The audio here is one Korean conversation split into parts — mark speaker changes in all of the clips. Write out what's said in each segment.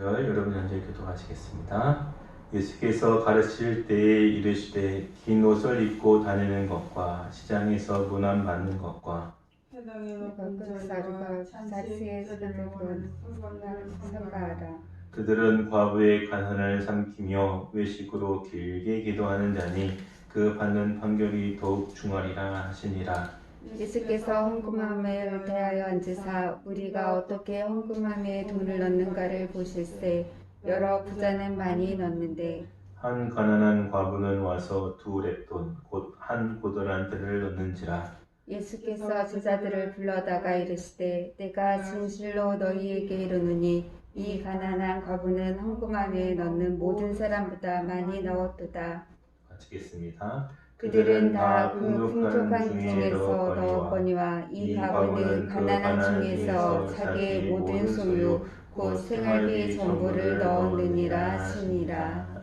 Speaker 1: 여러분 현재 교도하시겠습니다. 예수께서 가르칠 때에 이르시되 긴 옷을 입고 다니는 것과 시장에서 문안받는 것과
Speaker 2: 회당에 높은 자리와 잔치의 자리를 원하는 성관을 삼가하라.
Speaker 1: 그들은 과부의 가산을 삼키며 외식으로 길게 기도하는 자니 그 받는 판결이 더욱 중하리라 하시니라.
Speaker 2: 예수께서 헌금함을 대하여 앉으사 우리가 어떻게 헌금함에 돈을 넣는가를 보실세. 여러 부자는 많이 넣는데
Speaker 1: 한 가난한 과부는 와서 2렙돈 곧 한 고더란트를 넣는지라.
Speaker 2: 예수께서 제자들을 불러다가 이르시되 내가 진실로 너희에게 이르노니 이 가난한 과부는 헌금함에 넣는 모든 사람보다 많이 넣었도다.
Speaker 1: 마치겠습니다.
Speaker 2: 그들은 다 그 풍족한 중에서 넣었거니와 이 과부는 가난한 중에서 자기의 모든 소유 곧 생활비 전부를 넣었느니라 하시니라.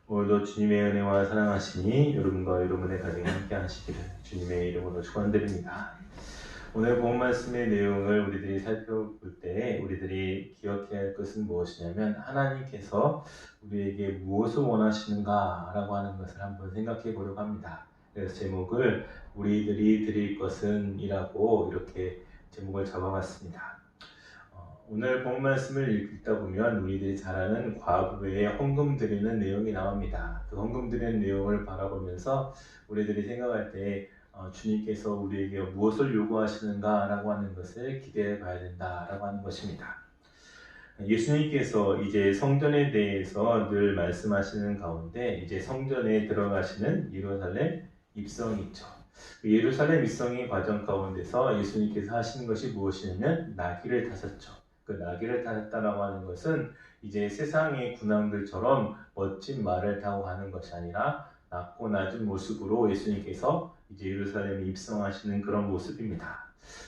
Speaker 1: 오늘도 주님의 은혜와 사랑하시니 여러분과 여러분의 가정에 함께 하시기를 주님의 이름으로 축원드립니다. 오늘 본 말씀의 내용을 우리들이 살펴볼 때 우리들이 기억해야 할 것은 무엇이냐면 하나님께서 우리에게 무엇을 원하시는가 라고 하는 것을 한번 생각해 보려고 합니다. 그래서 제목을 우리들이 드릴 것은 이라고 이렇게 제목을 잡아봤습니다. 오늘 본 말씀을 읽다 보면 우리들이 잘 아는 과부의 헌금 드리는 내용이 나옵니다. 그 헌금 드리는 내용을 바라보면서 우리들이 생각할 때 주님께서 우리에게 무엇을 요구하시는가 라고 하는 것을 기대해 봐야 된다라고 하는 것입니다. 예수님께서 이제 성전에 대해서 늘 말씀하시는 가운데 이제 성전에 들어가시는 예루살렘 입성이 있죠. 그 예루살렘 입성의 과정 가운데서 예수님께서 하시는 것이 무엇이냐면 나귀를 타셨죠. 그 나귀를 타셨다라고 하는 것은 이제 세상의 군왕들처럼 멋진 말을 타고 가는 것이 아니라 낮고 낮은 모습으로 예수님께서 이제 예루살렘에 입성하시는 그런 모습입니다.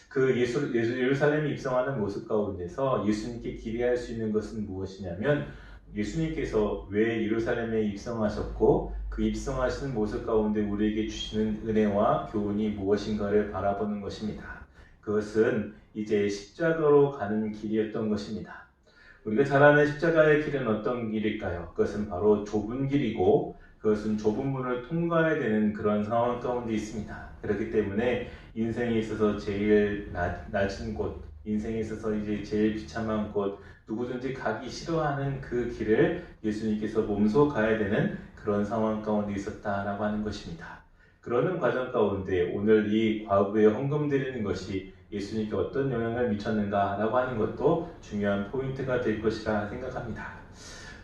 Speaker 1: 그 예루살렘에 입성하는 모습 가운데서 예수님께 기대할 수 있는 것은 무엇이냐면 예수님께서 왜 예루살렘에 입성하셨고 그 입성하시는 모습 가운데 우리에게 주시는 은혜와 교훈이 무엇인가를 바라보는 것입니다. 그것은 이제 십자가로 가는 길이었던 것입니다. 우리가 잘 아는 십자가의 길은 어떤 길일까요? 그것은 바로 좁은 길이고 그것은 좁은 문을 통과해야 되는 그런 상황 가운데 있습니다. 그렇기 때문에 인생에 있어서 제일 낮은 곳, 인생에 있어서 이제 제일 비참한 곳, 누구든지 가기 싫어하는 그 길을 예수님께서 몸소 가야 되는 그런 상황 가운데 있었다라고 하는 것입니다. 그러는 과정 가운데 오늘 이 과부의 헌금 드리는 것이 예수님께 어떤 영향을 미쳤는가라고 하는 것도 중요한 포인트가 될 것이라 생각합니다.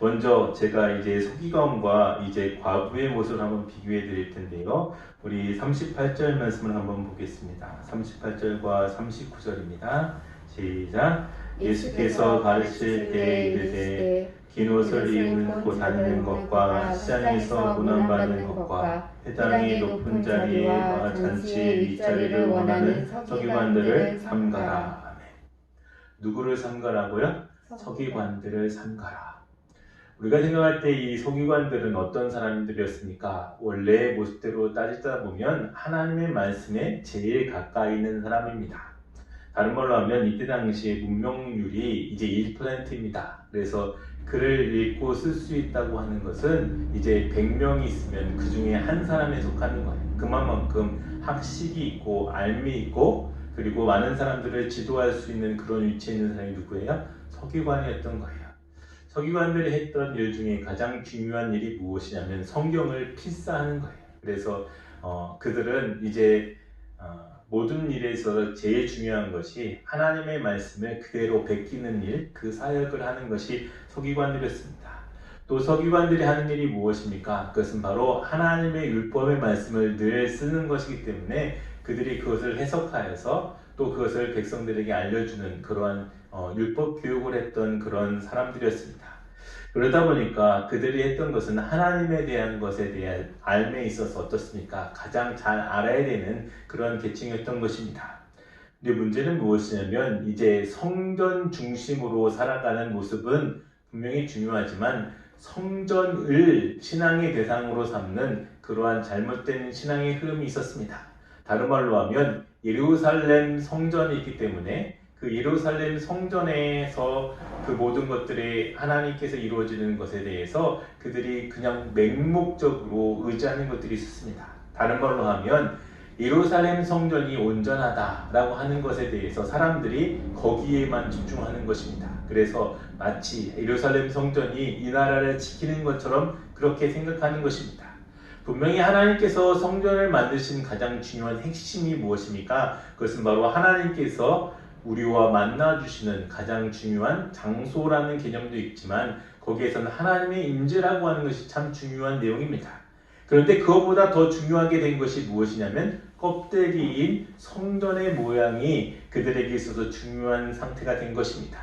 Speaker 1: 먼저 제가 이제 서기관과 이제 과부의 모습을 한번 비교해 드릴 텐데요. 우리 38절 말씀을 한번 보겠습니다. 38절과 39절입니다. 시작. 예수께서 가르칠 때에 이르되 긴 옷을 입고 다니는 것과 시장에서 문안받는 것과 회당의 높은 자리와 잔치의 윗자리를 원하는 서기관들을 삼가라. 아멘. 누구를 삼가라고요? 서기관들을 삼가라. 우리가 생각할 때 이 서기관들은 어떤 사람들이었습니까? 원래 모습대로 따지다 보면 하나님의 말씀에 제일 가까이 있는 사람입니다. 다른 말로 하면 이때 당시의 문명률이 이제 1%입니다. 그래서 글을 읽고 쓸 수 있다고 하는 것은 이제 100명이 있으면 그 중에 한 사람에 속하는 거예요. 그만큼 학식이 있고 알미 있고 그리고 많은 사람들을 지도할 수 있는 그런 위치에 있는 사람이 누구예요? 서기관이었던 거예요. 서기관들이 했던 일 중에 가장 중요한 일이 무엇이냐면 성경을 필사하는 거예요. 그래서 그들은 이제 모든 일에서 제일 중요한 것이 하나님의 말씀을 그대로 베끼는 일, 그 사역을 하는 것이 서기관들이었습니다. 또 서기관들이 하는 일이 무엇입니까? 그것은 바로 하나님의 율법의 말씀을 늘 쓰는 것이기 때문에 그들이 그것을 해석하여서 또 그것을 백성들에게 알려주는 그러한 율법 교육을 했던 그런 사람들이었습니다. 그러다 보니까 그들이 했던 것은 하나님에 대한 것에 대한 알매 있어서 어떻습니까? 가장 잘 알아야 되는 그런 계층이었던 것입니다. 근데 문제는 무엇이냐면 이제 성전 중심으로 살아가는 모습은 분명히 중요하지만 성전을 신앙의 대상으로 삼는 그러한 잘못된 신앙의 흐름이 있었습니다. 다른 말로 하면 예루살렘 성전이 있기 때문에 그 예루살렘 성전에서 그 모든 것들이 하나님께서 이루어지는 것에 대해서 그들이 그냥 맹목적으로 의지하는 것들이 있었습니다. 다른 말로 하면 예루살렘 성전이 온전하다라고 하는 것에 대해서 사람들이 거기에만 집중하는 것입니다. 그래서 마치 예루살렘 성전이 이 나라를 지키는 것처럼 그렇게 생각하는 것입니다. 분명히 하나님께서 성전을 만드신 가장 중요한 핵심이 무엇입니까? 그것은 바로 하나님께서 우리와 만나주시는 가장 중요한 장소라는 개념도 있지만 거기에서는 하나님의 임재라고 하는 것이 참 중요한 내용입니다. 그런데 그것보다 더 중요하게 된 것이 무엇이냐면 껍데기인 성전의 모양이 그들에게 있어서 중요한 상태가 된 것입니다.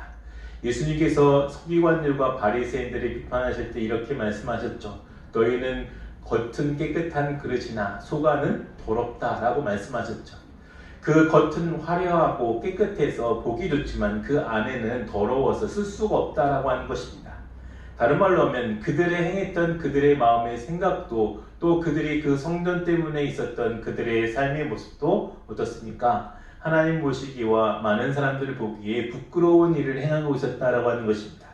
Speaker 1: 예수님께서 서기관들과 바리새인들을 비판하실 때 이렇게 말씀하셨죠. 너희는 겉은 깨끗한 그릇이나 속안은 더럽다라고 말씀하셨죠. 그 겉은 화려하고 깨끗해서 보기 좋지만 그 안에는 더러워서 쓸 수가 없다라고 하는 것입니다. 다른 말로 하면 그들의 행했던 그들의 마음의 생각도 또 그들이 그 성전 때문에 있었던 그들의 삶의 모습도 어떻습니까? 하나님 보시기와 많은 사람들을 보기에 부끄러운 일을 행하고 있었다라고 하는 것입니다.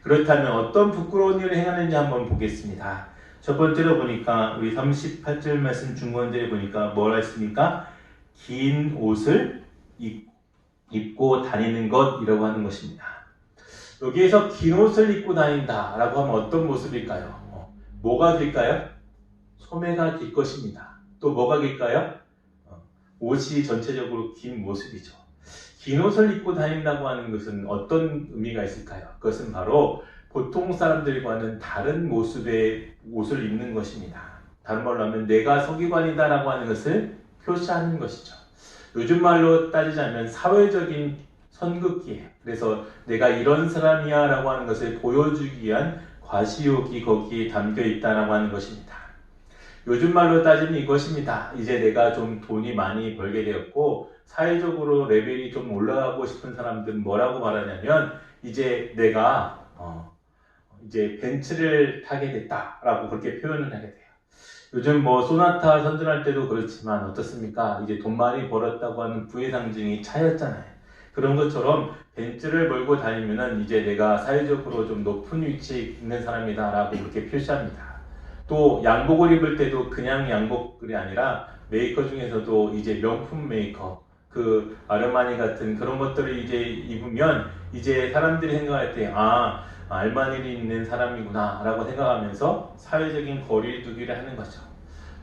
Speaker 1: 그렇다면 어떤 부끄러운 일을 행하는지 한번 보겠습니다. 첫 번째로 보니까 우리 38절 말씀 중간절에 보니까 뭐라 했습니까? 긴 옷을 입고 다니는 것이라고 하는 것입니다. 여기에서 긴 옷을 입고 다닌다라고 하면 어떤 모습일까요? 뭐가 길까요? 소매가 길 것입니다. 또 뭐가 길까요? 옷이 전체적으로 긴 모습이죠. 긴 옷을 입고 다닌다고 하는 것은 어떤 의미가 있을까요? 그것은 바로 보통 사람들과는 다른 모습의 옷을 입는 것입니다. 다른 말로 하면 내가 서기관이다라고 하는 것을 표시하는 것이죠. 요즘 말로 따지자면 사회적인 선긋기예요. 그래서 내가 이런 사람이야 라고 하는 것을 보여주기 위한 과시욕이 거기에 담겨 있다라고 하는 것입니다. 요즘 말로 따지면 이것입니다. 이제 내가 좀 돈이 많이 벌게 되었고 사회적으로 레벨이 좀 올라가고 싶은 사람들은 뭐라고 말하냐면 이제 내가 이제 벤츠를 타게 됐다라고 그렇게 표현을 하게 돼요. 요즘 뭐 소나타 선전할 때도 그렇지만 어떻습니까? 이제 돈 많이 벌었다고 하는 부의 상징이 차였잖아요. 그런 것처럼 벤츠를 몰고 다니면은 이제 내가 사회적으로 좀 높은 위치에 있는 사람이다라고 그렇게 표시합니다. 또 양복을 입을 때도 그냥 양복이 아니라 메이커 중에서도 이제 명품 메이커, 그 아르마니 같은 그런 것들을 이제 입으면 이제 사람들이 생각할 때 알마니를 입는 사람이구나 라고 생각하면서 사회적인 거리두기를 하는 거죠.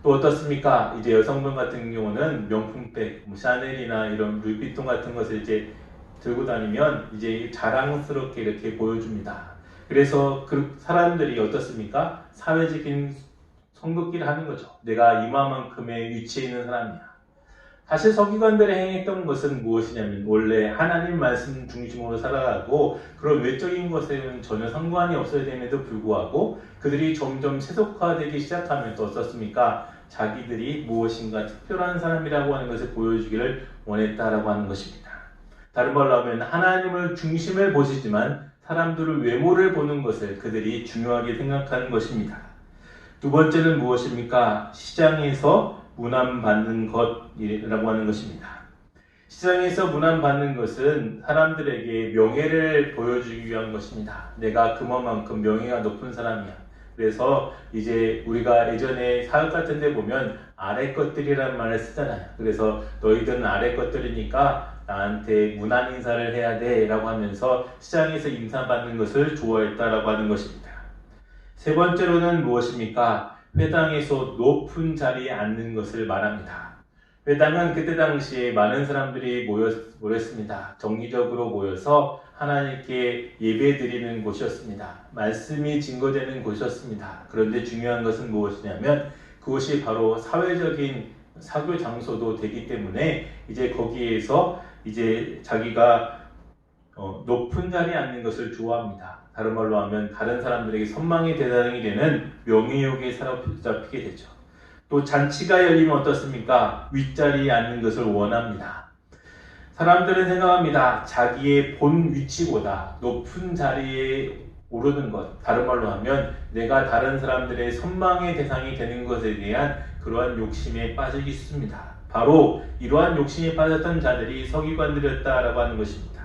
Speaker 1: 또 어떻습니까? 이제 여성분 같은 경우는 명품백, 샤넬이나 이런 루이비통 같은 것을 이제 들고 다니면 이제 자랑스럽게 이렇게 보여줍니다. 그래서 그 사람들이 어떻습니까? 사회적인 선긋기를 하는 거죠. 내가 이만큼의 위치에 있는 사람이야. 사실 서기관들이 행했던 것은 무엇이냐면 원래 하나님 말씀 중심으로 살아가고 그런 외적인 것에는 전혀 상관이 없어야 됨에도 불구하고 그들이 점점 세속화되기 시작하면서 어떻습니까? 자기들이 무엇인가 특별한 사람이라고 하는 것을 보여주기를 원했다라고 하는 것입니다. 다른 말로 하면 하나님을 중심을 보시지만 사람들을 외모를 보는 것을 그들이 중요하게 생각하는 것입니다. 두 번째는 무엇입니까? 시장에서 문안받는 것이라고 하는 것입니다. 시장에서 문안받는 것은 사람들에게 명예를 보여주기 위한 것입니다. 내가 그만큼 명예가 높은 사람이야. 그래서 이제 우리가 예전에 사극 같은 데 보면 아래 것들이라는 말을 쓰잖아요. 그래서 너희들은 아래 것들이니까 나한테 문안 인사를 해야 돼 라고 하면서 시장에서 인사받는 것을 좋아했다라고 하는 것입니다. 세 번째로는 무엇입니까? 회당에서 높은 자리에 앉는 것을 말합니다. 회당은 그때 당시에 많은 사람들이 모였습니다. 정기적으로 모여서 하나님께 예배드리는 곳이었습니다. 말씀이 증거되는 곳이었습니다. 그런데 중요한 것은 무엇이냐면 그것이 바로 사회적인 사교 장소도 되기 때문에 이제 거기에서 이제 자기가 높은 자리에 앉는 것을 좋아합니다. 다른 말로 하면 다른 사람들에게 선망의 대상이 되는 명예욕에 사로잡히게 되죠. 또 잔치가 열리면 어떻습니까? 윗자리에 앉는 것을 원합니다. 사람들은 생각합니다. 자기의 본 위치보다 높은 자리에 오르는 것, 다른 말로 하면 내가 다른 사람들의 선망의 대상이 되는 것에 대한 그러한 욕심에 빠지기 쉽습니다. 바로 이러한 욕심에 빠졌던 자들이 서기관들이었다라고 하는 것입니다.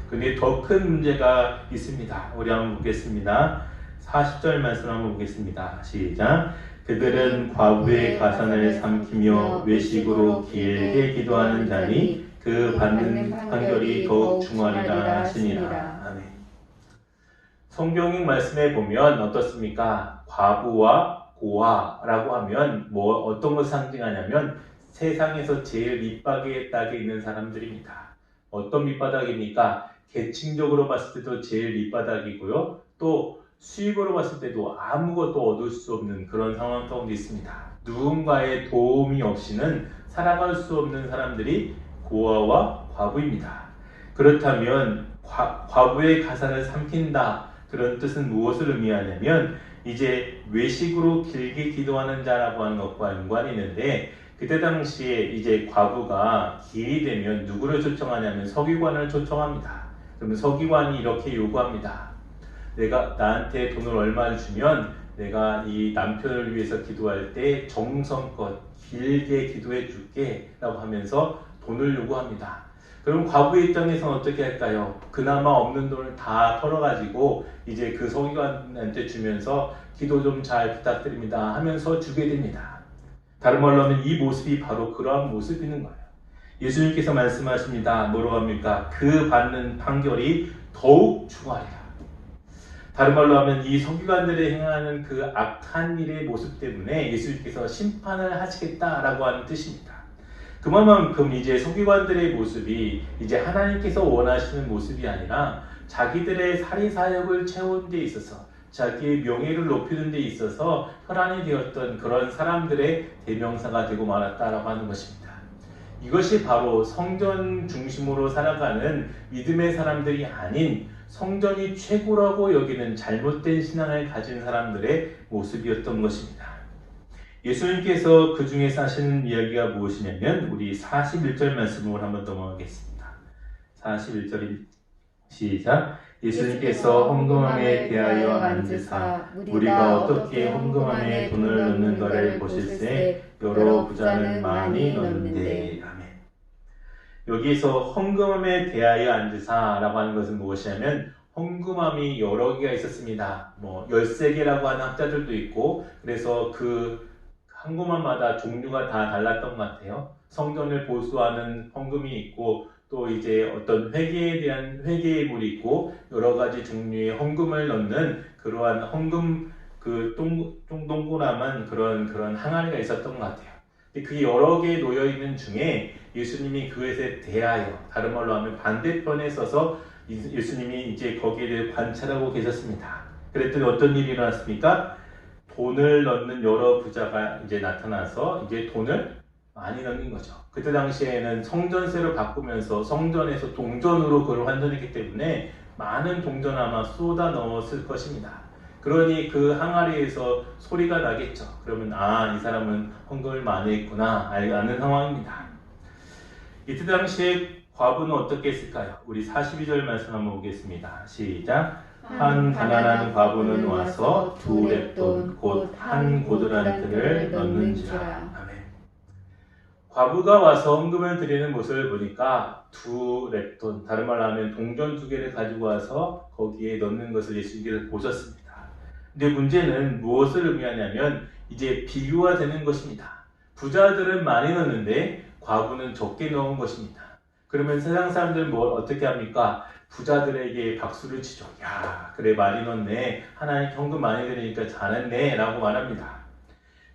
Speaker 1: 근데 더 큰 문제가 있습니다. 우리 한번 보겠습니다. 40절 말씀 한번 보겠습니다. 시작. 그들은 과부의 가산을 삼키며 외식으로 길게 기도하는 자니 그 받는 판결이 더욱 중하리라 하시니라. 아멘. 성경 말씀에 보면 어떻습니까? 과부와 고아라고 하면 어떤 것을 상징하냐면 세상에서 제일 밑바닥에 있는 사람들입니다. 어떤 밑바닥입니까? 계층적으로 봤을 때도 제일 밑바닥이고요. 또 수입으로 봤을 때도 아무것도 얻을 수 없는 그런 상황 가운데 있습니다. 누군가의 도움이 없이는 살아갈 수 없는 사람들이 고아와 과부입니다. 그렇다면 과부의 가산을 삼킨다. 그런 뜻은 무엇을 의미하냐면 이제 외식으로 길게 기도하는 자라고 하는 것과 연관이 있는데 그때 당시에 이제 과부가 기일이 되면 누구를 초청하냐면 서기관을 초청합니다. 그러면 서기관이 이렇게 요구합니다. 내가 나한테 돈을 얼마를 주면 내가 이 남편을 위해서 기도할 때 정성껏 길게 기도해 줄게 라고 하면서 돈을 요구합니다. 그럼 과부의 입장에서는 어떻게 할까요? 그나마 없는 돈을 다 털어가지고 이제 그 서기관한테 주면서 기도 좀 잘 부탁드립니다 하면서 주게 됩니다. 다른 말로 하면 이 모습이 바로 그러한 모습이는 거예요. 예수님께서 말씀하십니다. 뭐라고 합니까? 그 받는 판결이 더욱 중하리라. 다른 말로 하면 이 서기관들이 행하는 그 악한 일의 모습 때문에 예수님께서 심판을 하시겠다라고 하는 뜻입니다. 그만큼 이제 서기관들의 모습이 이제 하나님께서 원하시는 모습이 아니라 자기들의 사리사욕을 채우는 데 있어서 자기의 명예를 높이는 데 있어서 혈안이 되었던 그런 사람들의 대명사가 되고 말았다라고 하는 것입니다. 이것이 바로 성전 중심으로 살아가는 믿음의 사람들이 아닌 성전이 최고라고 여기는 잘못된 신앙을 가진 사람들의 모습이었던 것입니다. 예수님께서 그 중에서 하시는 이야기가 무엇이냐면 우리 41절 말씀으로 한번 넘어가겠습니다. 41절이 시작. 예수님께서 헌금함에 대하여 앉으사 우리가 어떻게 헌금함에 돈을 넣는가를 보실세 여러 부자는 많이 넣는데. 아멘. 여기에서 헌금함에 대하여 앉으사라고 하는 것은 무엇이냐면 헌금함이 여러 개가 있었습니다. 13개라고 하는 학자들도 있고 그래서 그 헌금함마다 종류가 다 달랐던 것 같아요. 성전을 보수하는 헌금이 있고 또 이제 어떤 회개에 대한 회개물이 있고 여러 가지 종류의 헌금을 넣는 그러한 헌금 그 동그라만 그런 항아리가 있었던 것 같아요. 그 여러 개 놓여 있는 중에 예수님이 그것에 대하여 다른 말로 하면 반대편에 서서 예수님이 이제 거기에 대해 관찰하고 계셨습니다. 그랬더니 어떤 일이 일어났습니까? 돈을 넣는 여러 부자가 이제 나타나서 이제 돈을 많이 넣는 거죠. 그때 당시에는 성전세를 바꾸면서 성전에서 동전으로 그걸 환전했기 때문에 많은 동전 아마 쏟아 넣었을 것입니다. 그러니 그 항아리에서 소리가 나겠죠. 그러면 이 사람은 헌금을 많이 했구나 아는 상황입니다. 이때 당시에 과부는 어떻게 했을까요? 우리 42절 말씀 한번 보겠습니다. 시작. 한 가난한 과부는 와서 2렙돈 곧 한 고드란트를 넣는지라. 아멘. 과부가 와서 헌금을 드리는 모습을 보니까 2렙돈, 다른 말로 하면 동전 2개를 가지고 와서 거기에 넣는 것을 예수님께서 보셨습니다. 근데 문제는 무엇을 의미하냐면 이제 비교가 되는 것입니다. 부자들은 많이 넣는데 과부는 적게 넣은 것입니다. 그러면 세상 사람들은 어떻게 합니까? 부자들에게 박수를 치죠. 야, 그래 많이 넣네. 하나님 헌금 많이 드리니까 잘했네 라고 말합니다.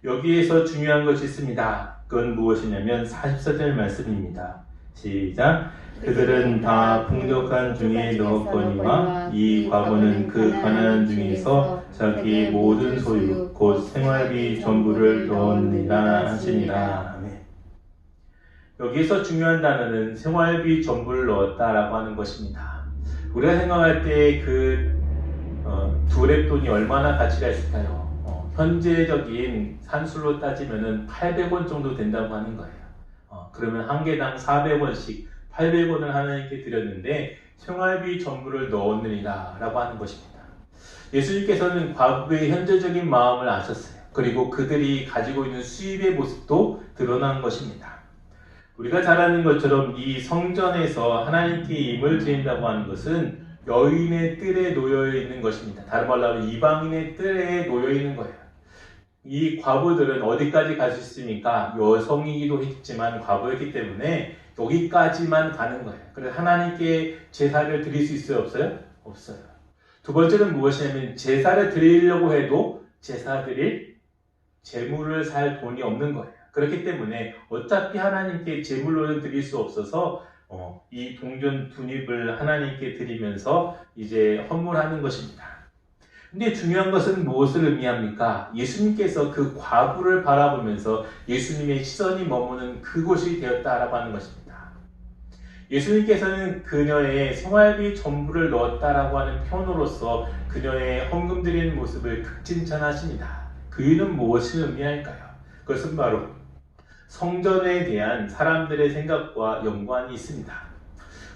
Speaker 1: 여기에서 중요한 것이 있습니다. 그건 무엇이냐면 44절 말씀입니다. 시작. 그들은 다 풍족한 중에 넣었거니와 이 과부는 그 가난한 중에서 자기 모든 소유 곧 생활비 전부를 넣었느니라 하시니라. 아멘. 여기서 중요한 단어는 생활비 전부를 넣었다라고 하는 것입니다. 우리가 생각할 때 그 2렙돈이 얼마나 가치가 있을까요? 현재적인 산술로 따지면 800원 정도 된다고 하는 거예요. 그러면 한 개당 400원씩 800원을 하나님께 드렸는데 생활비 전부를 넣었느니라 라고 하는 것입니다. 예수님께서는 과부의 현재적인 마음을 아셨어요. 그리고 그들이 가지고 있는 수입의 모습도 드러난 것입니다. 우리가 잘 아는 것처럼 이 성전에서 하나님께 임을 드린다고 하는 것은 여인의 뜰에 놓여 있는 것입니다. 다른 말로 하면 이방인의 뜰에 놓여 있는 거예요. 이 과부들은 어디까지 갈 수 있습니까? 여성이기도 했지만 과부였기 때문에 여기까지만 가는 거예요. 그래서 하나님께 제사를 드릴 수 있어요? 없어요? 없어요. 두 번째는 무엇이냐면 제사를 드리려고 해도 제사 드릴 제물을 살 돈이 없는 거예요. 그렇기 때문에 어차피 하나님께 제물로는 드릴 수 없어서 이 동전 분입을 하나님께 드리면서 이제 헌물하는 것입니다. 근데 중요한 것은 무엇을 의미합니까? 예수님께서 그 과부를 바라보면서 예수님의 시선이 머무는 그곳이 되었다라고 하는 것입니다. 예수님께서는 그녀의 생활비 전부를 넣었다라고 하는 표현으로서 그녀의 헌금 드리는 모습을 극칭찬하십니다. 그 이유는 무엇을 의미할까요? 그것은 바로 성전에 대한 사람들의 생각과 연관이 있습니다.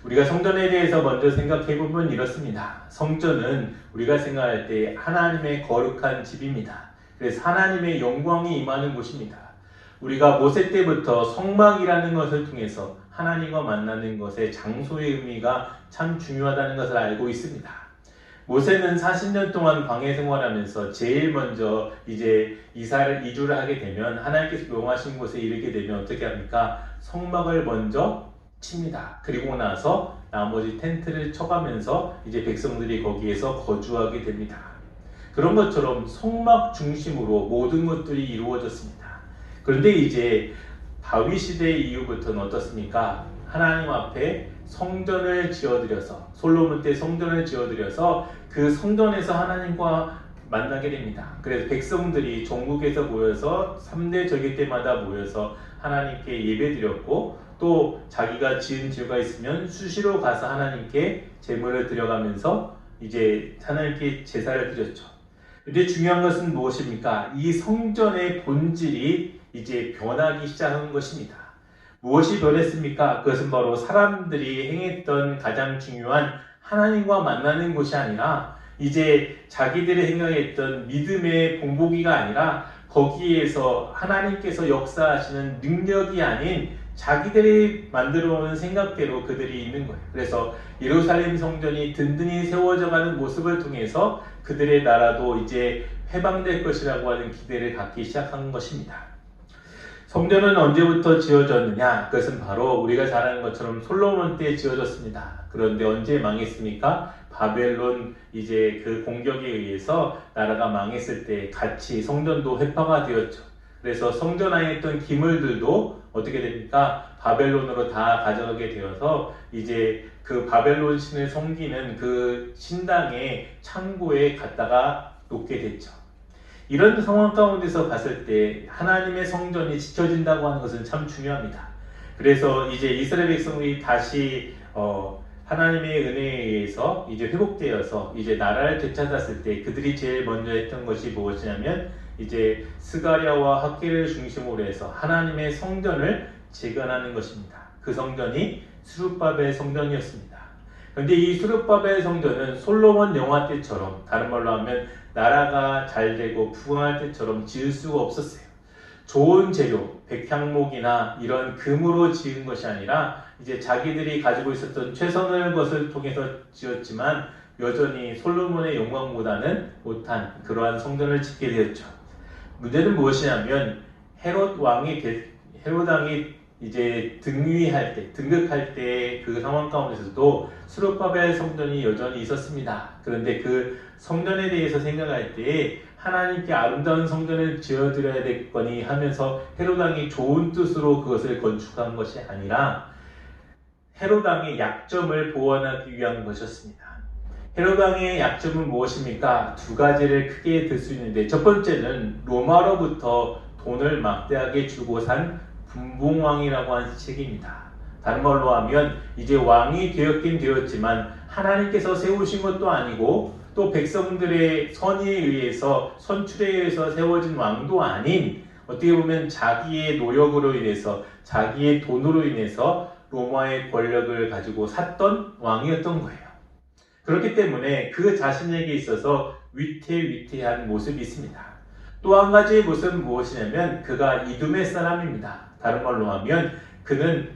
Speaker 1: 우리가 성전에 대해서 먼저 생각해 보면 이렇습니다. 성전은 우리가 생각할 때 하나님의 거룩한 집입니다. 그래서 하나님의 영광이 임하는 곳입니다. 우리가 모세 때부터 성막이라는 것을 통해서 하나님과 만나는 것의 장소의 의미가 참 중요하다는 것을 알고 있습니다. 모세는 40년 동안 광야 생활하면서 제일 먼저 이제 이주를 하게 되면 하나님께서 명하신 곳에 이르게 되면 어떻게 합니까? 성막을 먼저 칩니다. 그리고 나서 나머지 텐트를 쳐가면서 이제 백성들이 거기에서 거주하게 됩니다. 그런 것처럼 성막 중심으로 모든 것들이 이루어졌습니다. 그런데 이제 다윗 시대 이후부터는 어떻습니까? 하나님 앞에 성전을 지어드려서 솔로몬 때 성전을 지어드려서 그 성전에서 하나님과 만나게 됩니다. 그래서 백성들이 전국에서 모여서 3대 절기 때마다 모여서 하나님께 예배드렸고 또 자기가 지은 죄가 있으면 수시로 가서 하나님께 제물을 드려가면서 이제 하나님께 제사를 드렸죠. 근데 중요한 것은 무엇입니까? 이 성전의 본질이 이제 변하기 시작한 것입니다. 무엇이 변했습니까? 그것은 바로 사람들이 행했던 가장 중요한 하나님과 만나는 곳이 아니라 이제 자기들이 행하였던 믿음의 본보기가 아니라 거기에서 하나님께서 역사하시는 능력이 아닌 자기들이 만들어 오는 생각대로 그들이 있는 거예요. 그래서 예루살렘 성전이 든든히 세워져 가는 모습을 통해서 그들의 나라도 이제 해방될 것이라고 하는 기대를 갖기 시작한 것입니다. 성전은 언제부터 지어졌느냐? 그것은 바로 우리가 잘 아는 것처럼 솔로몬 때 지어졌습니다. 그런데 언제 망했습니까? 바벨론 이제 그 공격에 의해서 나라가 망했을 때 같이 성전도 회파가 되었죠. 그래서 성전 안에 있던 기물들도 어떻게 됩니까? 바벨론으로 다 가져가게 되어서 이제 그 바벨론 신을 섬기는 그 신당의 창고에 갖다가 놓게 됐죠. 이런 상황 가운데서 봤을 때 하나님의 성전이 지켜진다고 하는 것은 참 중요합니다. 그래서 이제 이스라엘 백성이 다시 하나님의 은혜에 의해서 이제 회복되어서 이제 나라를 되찾았을 때 그들이 제일 먼저 했던 것이 무엇이냐면 이제 스가랴와 학기를 중심으로 해서 하나님의 성전을 재건하는 것입니다. 그 성전이 스룹바벨 성전이었습니다. 그런데 이 스룹바벨 성전은 솔로몬 영화 때처럼 다른 말로 하면 나라가 잘 되고 부강할 때처럼 지을 수가 없었어요. 좋은 재료, 백향목이나 이런 금으로 지은 것이 아니라 이제 자기들이 가지고 있었던 최선의 것을 통해서 지었지만 여전히 솔로몬의 영광보다는 못한 그러한 성전을 짓게 되었죠. 문제는 무엇이냐면 헤롯 왕이 이제 등극할 때 그 상황 가운데서도 스룹바벨 성전이 여전히 있었습니다. 그런데 그 성전에 대해서 생각할 때 하나님께 아름다운 성전을 지어드려야 되겠거니 하면서 헤롯 왕이 좋은 뜻으로 그것을 건축한 것이 아니라 헤롯 왕의 약점을 보완하기 위한 것이었습니다. 헤롯 왕의 약점은 무엇입니까? 두 가지를 크게 들 수 있는데 첫 번째는 로마로부터 돈을 막대하게 주고 산 분봉왕이라고 하는 책입니다. 다른 말로 하면 이제 왕이 되었긴 되었지만 하나님께서 세우신 것도 아니고 또 백성들의 선의에 의해서 선출에 의해서 세워진 왕도 아닌 어떻게 보면 자기의 노력으로 인해서 자기의 돈으로 인해서 로마의 권력을 가지고 샀던 왕이었던 거예요. 그렇기 때문에 그 자신에게 있어서 위태위태한 모습이 있습니다. 또 한 가지의 모습은 무엇이냐면 그가 이두메 사람입니다. 다른 말로 하면 그는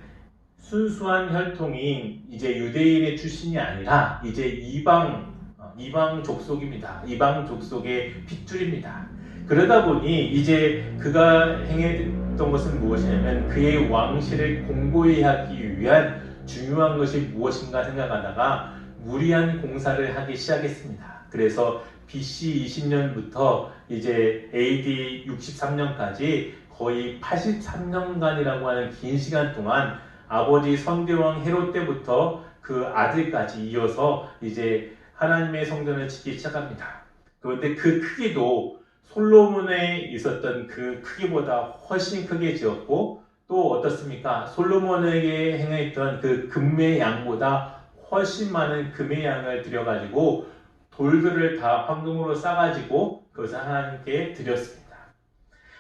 Speaker 1: 순수한 혈통이 이제 유대인의 출신이 아니라 이제 이방 족속입니다. 이방 족속의 핏줄입니다. 그러다 보니 이제 그가 행했던 것은 무엇이냐면 그의 왕실을 공고히 하기 위한 중요한 것이 무엇인가 생각하다가 무리한 공사를 하기 시작했습니다. 그래서 BC 20년부터 이제 AD 63년까지 거의 83년간이라고 하는 긴 시간 동안 아버지 선대왕 헤롯 때부터 그 아들까지 이어서 이제 하나님의 성전을 짓기 시작합니다. 그런데 그 크기도 솔로몬에 있었던 그 크기보다 훨씬 크게 지었고 또 어떻습니까? 솔로몬에게 행했던 그 금의 양보다 훨씬 많은 금의 양을 들여가지고 돌들을 다 황금으로 싸가지고 그것을 하나님께 드렸습니다.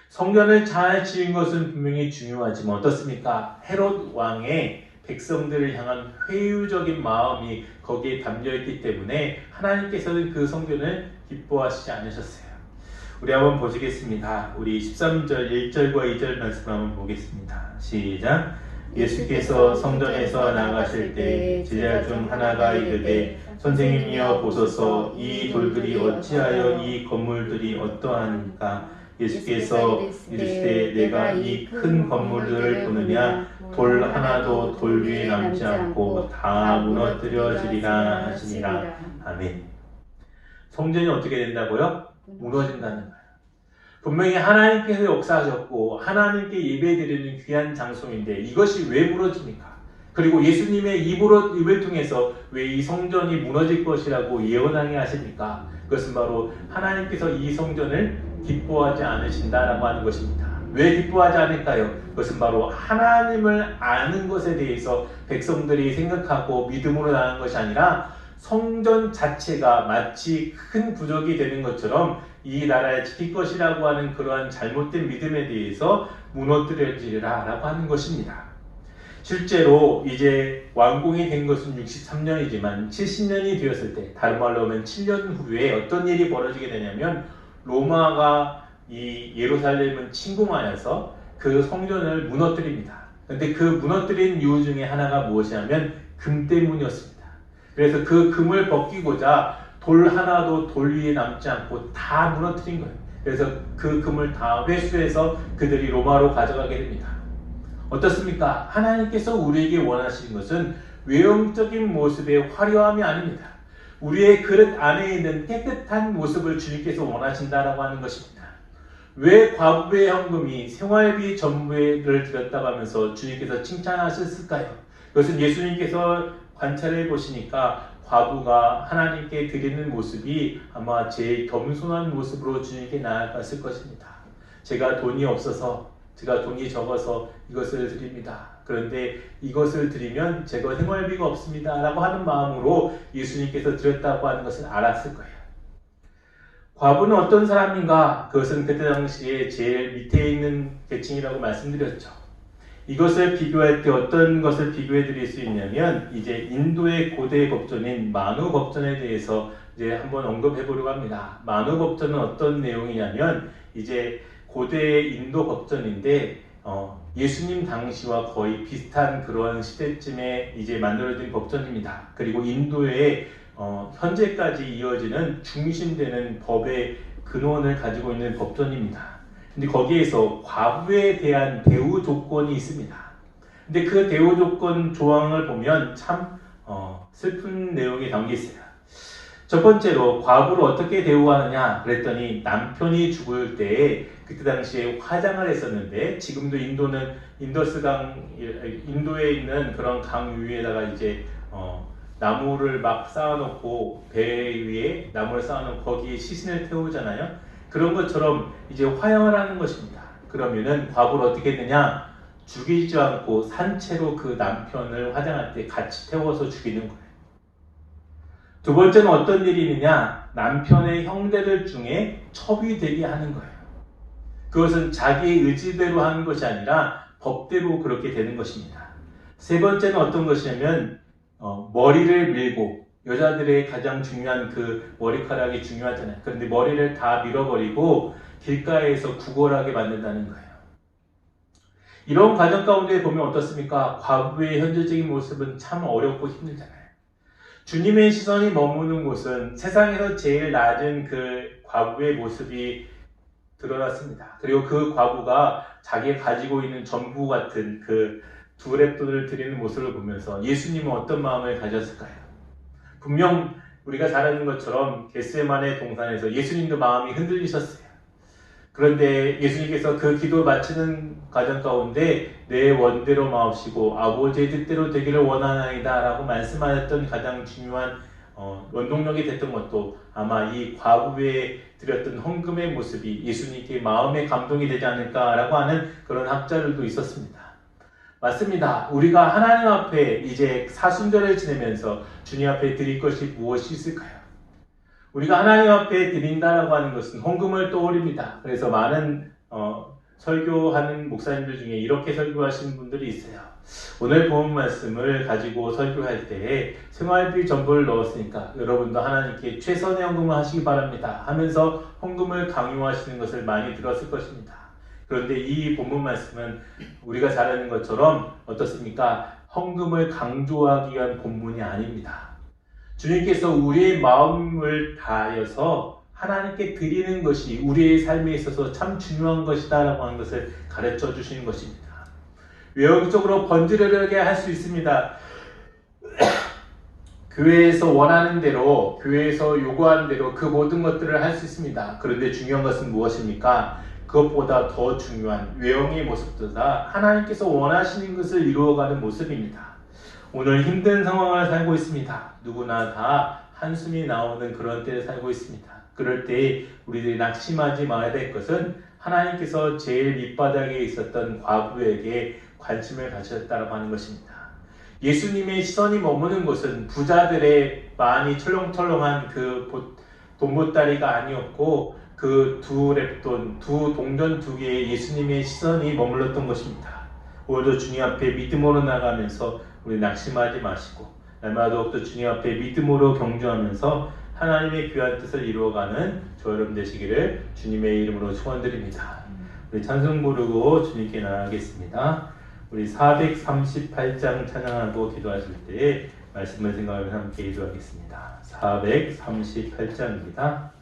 Speaker 1: 성전을 잘 지은 것은 분명히 중요하지만 어떻습니까? 헤롯 왕의 백성들을 향한 회유적인 마음이 거기에 담겨있기 때문에 하나님께서는 그 성전을 기뻐하시지 않으셨어요. 우리 한번 보시겠습니다. 우리 13절 1절과 2절 말씀 한번 보겠습니다. 시작. 예수께서 성전에서 나가실 때 제자 중 하나가 이르되 선생님이여 보소서 이 돌들이 어찌하여 이 건물들이 어떠하니까 예수께서 이르시되 내가 이 큰 건물들을 보느냐 돌 하나도 돌 위에 남지 않고 다 무너뜨려지리라 하시니라. 아멘. 성전이 어떻게 된다고요? 무너진다는 거예요. 분명히 하나님께서 역사하셨고 하나님께 예배드리는 귀한 장소인데 이것이 왜 무너집니까? 그리고 예수님의 입을 통해서 왜 이 성전이 무너질 것이라고 예언하게 하십니까? 그것은 바로 하나님께서 이 성전을 기뻐하지 않으신다라고 하는 것입니다. 왜 기뻐하지 않을까요? 그것은 바로 하나님을 아는 것에 대해서 백성들이 생각하고 믿음으로 나가는 것이 아니라 성전 자체가 마치 큰 부족이 되는 것처럼 이 나라를 지킬 것이라고 하는 그러한 잘못된 믿음에 대해서 무너뜨려지리라 라고 하는 것입니다. 실제로 이제 완공이 된 것은 63년이지만 70년이 되었을 때, 다른 말로 하면 7년 후에 어떤 일이 벌어지게 되냐면 로마가 이 예루살렘을 침공하여서 그 성전을 무너뜨립니다. 그런데 그 무너뜨린 이유 중에 하나가 무엇이냐면 금 때문이었습니다. 그래서 그 금을 벗기고자 돌 하나도 돌 위에 남지 않고 다 무너뜨린 거예요. 그래서 그 금을 다 회수해서 그들이 로마로 가져가게 됩니다. 어떻습니까? 하나님께서 우리에게 원하시는 것은 외형적인 모습의 화려함이 아닙니다. 우리의 그릇 안에 있는 깨끗한 모습을 주님께서 원하신다라고 하는 것입니다. 왜 과부의 헌금이 생활비 전부를 드렸다고 하면서 주님께서 칭찬하셨을까요? 그것은 예수님께서 관찰해 보시니까 과부가 하나님께 드리는 모습이 아마 제일 겸손한 모습으로 주님께 나아갔을 것입니다. 제가 돈이 없어서, 제가 돈이 적어서 이것을 드립니다. 그런데 이것을 드리면 제가 생활비가 없습니다 라고 하는 마음으로 예수님께서 드렸다고 하는 것을 알았을 거예요. 과부는 어떤 사람인가? 그것은 그때 당시에 제일 밑에 있는 계층이라고 말씀드렸죠. 이것을 비교할 때 어떤 것을 비교해 드릴 수 있냐면 이제 인도의 고대 법전인 마누 법전에 대해서 이제 한번 언급해 보려고 합니다. 마누 법전은 어떤 내용이냐면 이제 고대 인도 법전인데 예수님 당시와 거의 비슷한 그런 시대쯤에 이제 만들어진 법전입니다. 그리고 인도의 현재까지 이어지는 중심되는 법의 근원을 가지고 있는 법전입니다. 근데 거기에서 과부에 대한 대우 조건이 있습니다. 근데 그 대우 조건 조항을 보면 참 슬픈 내용이 담겨 있어요. 첫 번째로 과부를 어떻게 대우하느냐 그랬더니 남편이 죽을 때에 그때 당시에 화장을 했었는데 지금도 인도는 인도에 있는 그런 강 위에다가 이제 나무를 막 쌓아놓고 배 위에 나무를 쌓아놓고 거기에 시신을 태우잖아요. 그런 것처럼 이제 화형을 하는 것입니다. 그러면은 과부를 어떻게 했느냐? 죽이지 않고 산채로 그 남편을 화장할 때 같이 태워서 죽이는 거예요. 두 번째는 어떤 일이 있느냐? 남편의 형제들 중에 첩이 되게 하는 거예요. 그것은 자기의 의지대로 하는 것이 아니라 법대로 그렇게 되는 것입니다. 세 번째는 어떤 것이냐면 머리를 밀고 여자들의 가장 중요한 그 머리카락이 중요하잖아요. 그런데 머리를 다 밀어버리고 길가에서 구걸하게 만든다는 거예요. 이런 과정 가운데 보면 어떻습니까? 과부의 현실적인 모습은 참 어렵고 힘들잖아요. 주님의 시선이 머무는 곳은 세상에서 제일 낮은 그 과부의 모습이 드러났습니다. 그리고 그 과부가 자기가 가지고 있는 전부 같은 그 두 랩돈을 드리는 모습을 보면서 예수님은 어떤 마음을 가졌을까요? 분명 우리가 잘 아는 것처럼 겟세마네 동산에서 예수님도 마음이 흔들리셨어요. 그런데 예수님께서 그 기도 마치는 과정 가운데 내 원대로 마옵시고 아버지의 뜻대로 되기를 원하나이다 라고 말씀하셨던 가장 중요한 원동력이 됐던 것도 아마 이 과부에 드렸던 헌금의 모습이 예수님께 마음의 감동이 되지 않을까라고 하는 그런 학자들도 있었습니다. 맞습니다. 우리가 하나님 앞에 이제 사순절을 지내면서 주님 앞에 드릴 것이 무엇이 있을까요? 우리가 하나님 앞에 드린다라고 하는 것은 헌금을 떠올립니다. 그래서 많은 설교하는 목사님들 중에 이렇게 설교하시는 분들이 있어요. 오늘 본 말씀을 가지고 설교할 때에 생활비 전부를 넣었으니까 여러분도 하나님께 최선의 헌금을 하시기 바랍니다 하면서 헌금을 강요하시는 것을 많이 들었을 것입니다. 그런데 이 본문 말씀은 우리가 잘 아는 것처럼 어떻습니까? 헌금을 강조하기 위한 본문이 아닙니다. 주님께서 우리의 마음을 다하여서 하나님께 드리는 것이 우리의 삶에 있어서 참 중요한 것이다 라고 하는 것을 가르쳐 주시는 것입니다. 외형적으로 번지르르하게 할 수 있습니다. 교회에서 원하는 대로, 교회에서 요구하는 대로 그 모든 것들을 할 수 있습니다. 그런데 중요한 것은 무엇입니까? 그것보다 더 중요한 외형의 모습보다 하나님께서 원하시는 것을 이루어가는 모습입니다. 오늘 힘든 상황을 살고 있습니다. 누구나 다 한숨이 나오는 그런 때를 살고 있습니다. 그럴 때 우리들이 낙심하지 말아야 될 것은 하나님께서 제일 밑바닥에 있었던 과부에게 관심을 가지셨다고 하는 것입니다. 예수님의 시선이 머무는 곳은 부자들의 많이 철렁철렁한 그 돈보따리가 아니었고 그 두 랩돈, 두 동전 두 개의 예수님의 시선이 머물렀던 것입니다. 오늘도 주님 앞에 믿음으로 나가면서 우리 낙심하지 마시고 날마다 더욱더 주님 앞에 믿음으로 경주하면서 하나님의 귀한 뜻을 이루어가는 저 여러분 되시기를 주님의 이름으로 축원드립니다. 우리 찬송 부르고 주님께 나가겠습니다. 우리 438장 찬양하고 기도하실 때에 말씀을 생각하면서 함께 기도하겠습니다. 438장입니다.